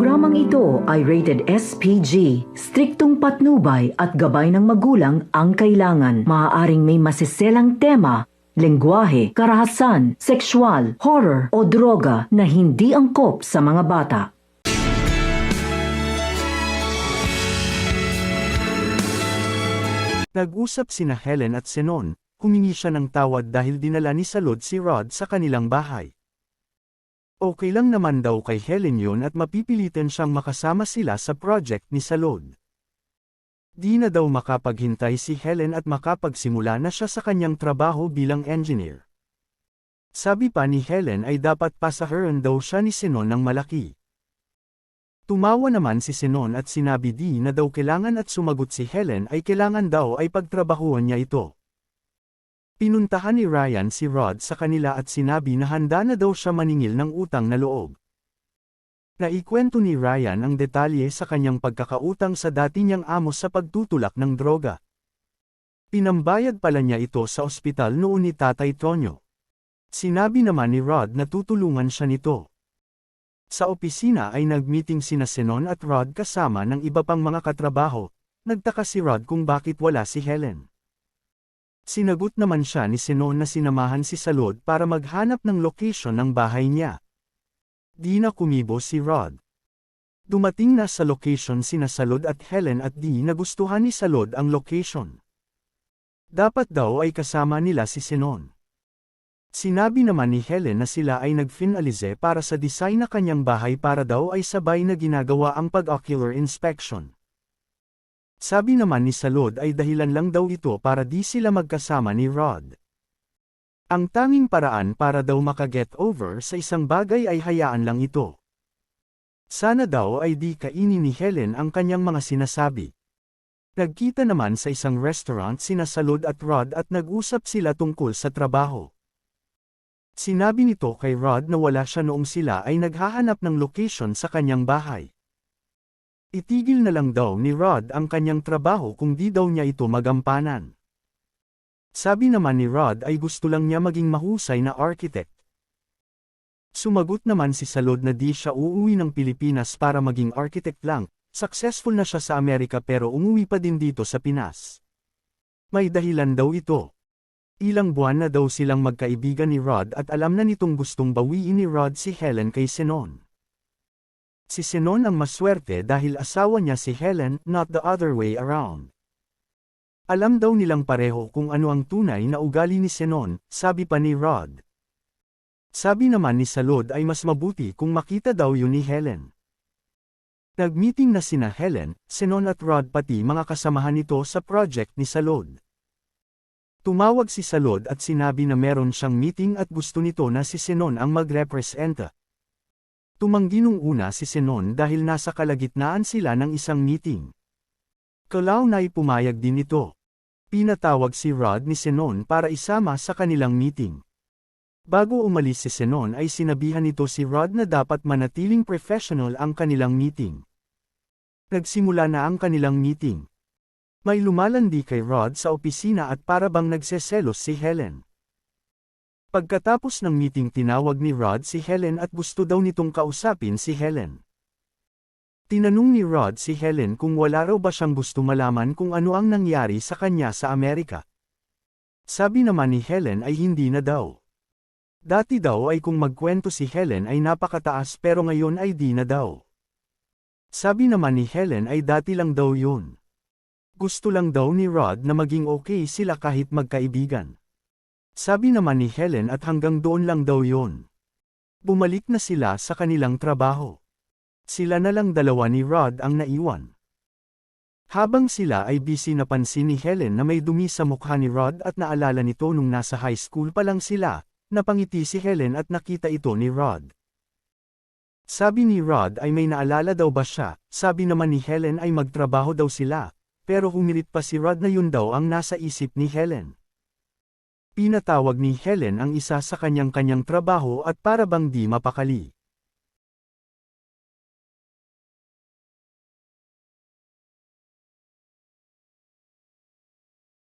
Programang ito ay rated SPG. Striktong patnubay at gabay ng magulang ang kailangan. Maaaring may masiselang tema, lengguwahe, karahasan, sexual, horror o droga na hindi angkop sa mga bata. Nag-usap sina Helen at Zenon, humingi siya ng tawad dahil dinala ni Salud si Rod sa kanilang bahay. Okay lang naman daw kay Helen yun at mapipilitan siyang makasama sila sa project ni Salud. Di na daw makapaghintay si Helen at makapagsimula na siya sa kanyang trabaho bilang engineer. Sabi pa ni Helen ay dapat pasaheran daw siya ni Zenon ng malaki. Tumawa naman si Zenon at sinabi di na daw kailangan at sumagot si Helen ay kailangan daw ay pagtrabahuan niya ito. Pinuntahan ni Ryan si Rod sa kanila at sinabi na handa na daw siya maningil ng utang na loob. Naikwento ni Ryan ang detalye sa kanyang pagkakautang sa dati niyang amo sa pagtutulak ng droga. Pinambayad pala niya ito sa ospital noon ni Tatay Tonyo. Sinabi naman ni Rod na tutulungan siya nito. Sa opisina ay nag-meeting sina Zenon at Rod kasama ng iba pang mga katrabaho. Nagtaka si Rod kung bakit wala si Helen. Sinagot naman siya ni Zenon na sinamahan si Salud para maghanap ng location ng bahay niya. Di na kumibo si Rod. Dumating na sa location sina Salud at Helen at di nagustuhan ni Salud ang location. Dapat daw ay kasama nila si Zenon. Sinabi naman ni Helen na sila ay nag-finalize para sa design na kanyang bahay para daw ay sabay na ginagawa ang pag-ocular inspection. Sabi naman ni Salud ay dahilan lang daw ito para di sila magkasama ni Rod. Ang tanging paraan para daw maka-get over sa isang bagay ay hayaan lang ito. Sana daw ay di kainin ni Helen ang kanyang mga sinasabi. Nagkita naman sa isang restaurant sina Salud at Rod at nag-usap sila tungkol sa trabaho. Sinabi nito kay Rod na wala siya noong sila ay naghahanap ng location sa kanyang bahay. Itigil na lang daw ni Rod ang kanyang trabaho kung di daw niya ito magampanan. Sabi naman ni Rod ay gusto lang niya maging mahusay na architect. Sumagot naman si Salud na di siya uuwi ng Pilipinas para maging architect lang, successful na siya sa Amerika pero umuwi pa din dito sa Pinas. May dahilan daw ito. Ilang buwan na daw silang magkaibigan ni Rod at alam na nitong gustong bawiin ni Rod si Helen kay Zenon. Si Zenon ang maswerte dahil asawa niya si Helen, not the other way around. Alam daw nilang pareho kung ano ang tunay na ugali ni Zenon, sabi pa ni Rod. Sabi naman ni Salud ay mas mabuti kung makita daw yun ni Helen. Nag-meeting na sina Helen, Zenon at Rod pati mga kasamahan nito sa project ni Salud. Tumawag si Salud at sinabi na meron siyang meeting at gusto nito na si Zenon ang mag-representa. Tumanggi nung una si Zenon dahil nasa kalagitnaan sila ng isang meeting. Kalaunay pumayag din ito. Pinatawag si Rod ni Zenon para isama sa kanilang meeting. Bago umalis si Zenon ay sinabihan nito si Rod na dapat manatiling professional ang kanilang meeting. Nagsimula na ang kanilang meeting. May lumalandi kay Rod sa opisina at para bang nagseselos si Helen. Pagkatapos ng meeting tinawag ni Rod si Helen at gusto daw nitong kausapin si Helen. Tinanong ni Rod si Helen kung wala raw ba siyang gusto malaman kung ano ang nangyari sa kanya sa Amerika. Sabi naman ni Helen ay hindi na daw. Dati daw ay kung magkwento si Helen ay napakataas pero ngayon ay di na daw. Sabi naman ni Helen ay dati lang daw yun. Gusto lang daw ni Rod na maging okay sila kahit magkaibigan. Sabi naman ni Helen at hanggang doon lang daw yun. Bumalik na sila sa kanilang trabaho. Sila na lang dalawa ni Rod ang naiwan. Habang sila ay busy napansin ni Helen na may dumi sa mukha ni Rod at naalala nito nung nasa high school pa lang sila, napangiti si Helen at nakita ito ni Rod. Sabi ni Rod ay may naalala daw ba siya, sabi naman ni Helen ay magtrabaho daw sila, pero humilit pa si Rod na yun daw ang nasa isip ni Helen. Pinatawag ni Helen ang isa sa kanyang trabaho at para bang di mapakali.